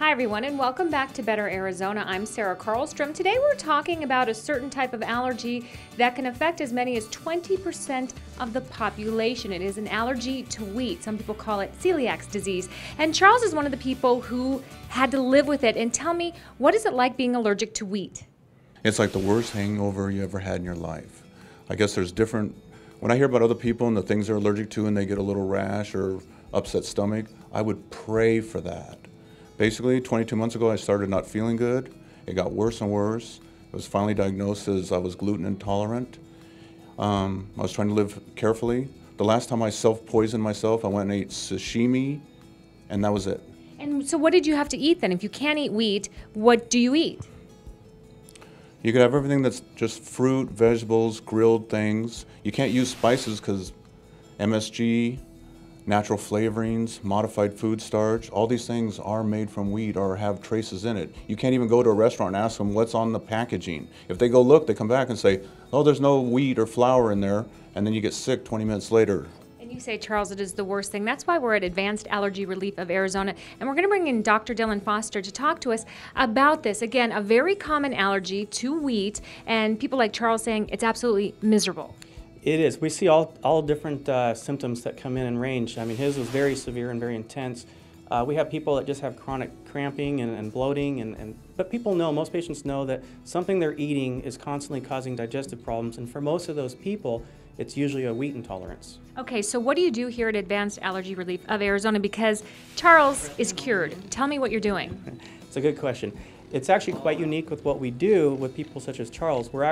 Hi everyone, and welcome back to Better Arizona. I'm Sarah Karlstrom. Today we're talking about a certain type of allergy that can affect as many as 20% of the population. It is an allergy to wheat. Some people call it celiac disease. And Charles is one of the people who had to live with it. And tell me, what is it like being allergic to wheat? It's like the worst hangover you ever had in your life. I guess there's different, when I hear about other people and the things they're allergic to and they get a little rash or upset stomach, I would pray for that. Basically, 22 months ago, I started not feeling good. It got worse and worse. It was finally diagnosed as I was gluten intolerant. I was trying to live carefully. The last time I self-poisoned myself, I went and ate sashimi, and that was it. And so what did you have to eat then? If you can't eat wheat, what do you eat? You could have everything that's just fruit, vegetables, grilled things. You can't use spices because MSG, natural flavorings, modified food starch, all these things are made from wheat or have traces in it. You can't even go to a restaurant and ask them what's on the packaging. If they go look, they come back and say, oh, there's no wheat or flour in there, and then you get sick 20 minutes later. And you say, Charles, it is the worst thing. That's why we're at Advanced Allergy Relief of Arizona, and we're going to bring in Dr. Dylan Foster to talk to us about this. Again, a very common allergy to wheat, and people like Charles saying it's absolutely miserable. It is. We see all different symptoms that come in range. I mean, his was very severe and very intense. We have people that just have chronic cramping and bloating, but people know, most patients know that something they're eating is constantly causing digestive problems, and for most of those people, it's usually a wheat intolerance. Okay, so what do you do here at Advanced Allergy Relief of Arizona? Because Charles is cured. Tell me what you're doing. It's a good question. It's actually quite unique with what we do with people such as Charles. We're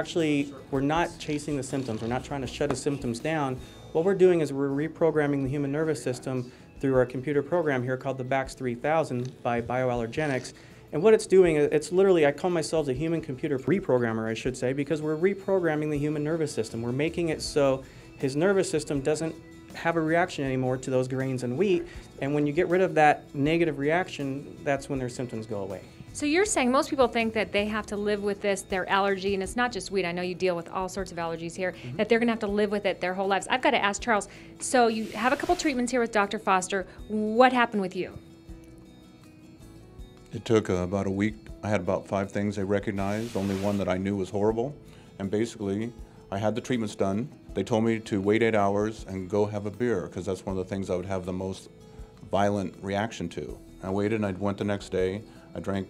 not chasing the symptoms. We're not trying to shut the symptoms down. What we're doing is we're reprogramming the human nervous system through our computer program here called the BAX 3000 by Bioallergenics. And what it's doing, it's literally, I call myself a human computer reprogrammer, I should say, because we're reprogramming the human nervous system. We're making it so his nervous system doesn't have a reaction anymore to those grains and wheat. And when you get rid of that negative reaction, that's when their symptoms go away. So you're saying most people think that they have to live with this, their allergy, and it's not just wheat. I know you deal with all sorts of allergies here, that they're going to have to live with it their whole lives. I've got to ask Charles, so you have a couple treatments here with Dr. Foster. What happened with you? It took about a week. I had about 5 things they recognized, only one that I knew was horrible. And basically, I had the treatments done. They told me to wait 8 hours and go have a beer, because that's one of the things I would have the most violent reaction to. I waited and I went the next day. I drank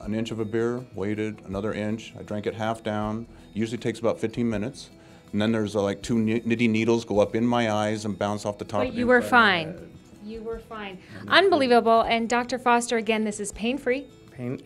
an inch of a beer, waited another inch. I drank it half down. Usually takes about 15 minutes. And then there's like 2 knitty needles go up in my eyes and bounce off the top. But you were fine. You were fine. Unbelievable. And Dr. Foster, again, this is pain-free.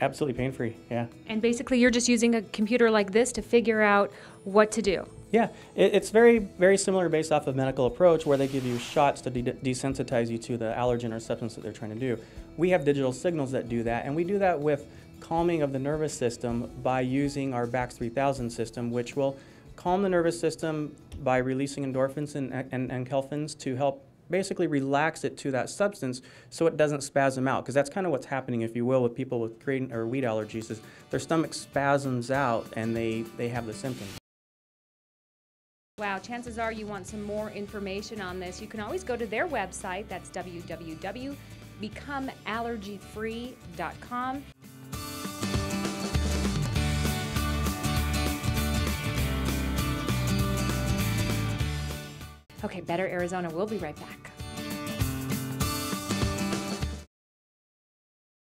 Absolutely pain-free, yeah. And basically you're just using a computer like this to figure out what to do. Yeah, it's very, very similar based off of medical approach where they give you shots to desensitize you to the allergen or substance that they're trying to do. We have digital signals that do that, and we do that with calming of the nervous system by using our BAX 3000 system, which will calm the nervous system by releasing endorphins and enkephalins to help basically relax it to that substance so it doesn't spasm out, because that's kind of what's happening, if you will, with people with grain or wheat allergies, is their stomach spasms out and they have the symptoms. Wow, chances are you want some more information on this. You can always go to their website. That's www.becomeallergyfree.com. Okay, Better Arizona. We'll be right back.